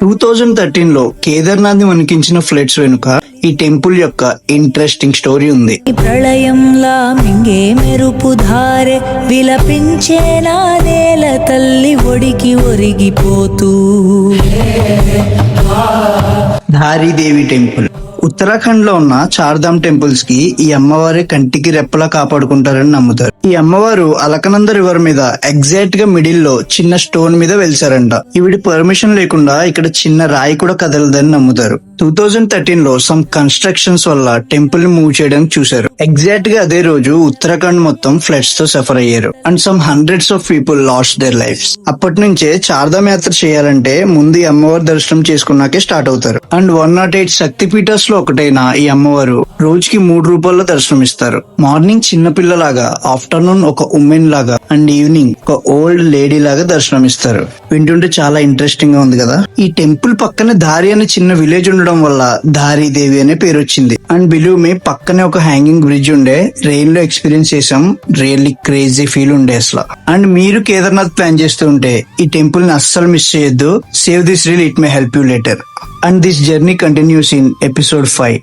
2013 లో కేదార్నాథ్ ని వణికించిన ఫ్లడ్స్ వెనుక ఈ టెంపుల్ యొక్క ఇంట్రెస్టింగ్ స్టోరీ ఉంది. ప్రళయంలా మింగే మెరుపు ధారె విలపించేలా నేల తల్లి ఒడికి ఒరిగిపోతూ. ధారీదేవి టెంపుల్ ఉత్తరాఖండ్ లో ఉన్న చార్ధామ్ టెంపుల్స్ కి ఈ అమ్మవారి కంటికి రెప్పలా కాపాడుకుంటారని నమ్ముతారు. ఈ అమ్మవారు అలకనంద రివర్ మీద ఎగ్జాక్ట్ గా మిడిల్ లో చిన్న స్టోన్ మీద వెలిసారంట. ఈవిడి పర్మిషన్ లేకుండా ఇక్కడ చిన్న రాయి కూడా కదలదని నమ్ముతారు. 2013 లో సమ్ కన్స్ట్రక్షన్స్ వల్ల టెంపుల్ ని మూవ్ చేయడానికి చూశారు. ఎగ్జాక్ట్ గా అదే రోజు ఉత్తరాఖండ్ మొత్తం ఫ్లడ్స్ తో సఫర్ అయ్యారు and some hundreds of people last there lifes. అప్పటి నుంచే చార్ధామ్ యాత్ర చేయాలంటే ముందు ఈ అమ్మవారి దర్శనం చేసుకున్నాకే స్టార్ట్ అవుతారు. అండ్ 108 శక్తిపీఠాస్ లో ఒకటైన ఈ అమ్మవారు రోజుకి 3 రూపాయల్లో దర్శనమిస్తారు. మార్నింగ్ చిన్న పిల్లలాగా, ఆఫ్టర్నూన్ ఒక ఉమెన్ లాగా అండ్ ఈవినింగ్ ఒక ఓల్డ్ లేడీ లాగా దర్శనమిస్తారు. వింటుంటే చాలా ఇంట్రెస్టింగ్ గా ఉంది కదా. ఈ టెంపుల్ పక్కనే దారి అనే చిన్న విలేజ్ ఉండడం వల్ల ధారీదేవి అనే పేరు వచ్చింది. అండ్ బిలీవ్ మీ పక్కనే ఒక హ్యాంగింగ్ బ్రిడ్జ్ ఉండే, రెయిన్ లో ఎక్స్పీరియన్స్ చేసాం. రియల్లీ క్రేజీ ఫీల్ ఉండే అసలు. అండ్ మీరు కేదార్నాథ్ ప్లాన్ చేస్తూ ఉంటే ఈ టెంపుల్ ని అస్సలు మిస్ చేయొద్దు. Save this reel, it may help you later. And this journey continues in episode 5.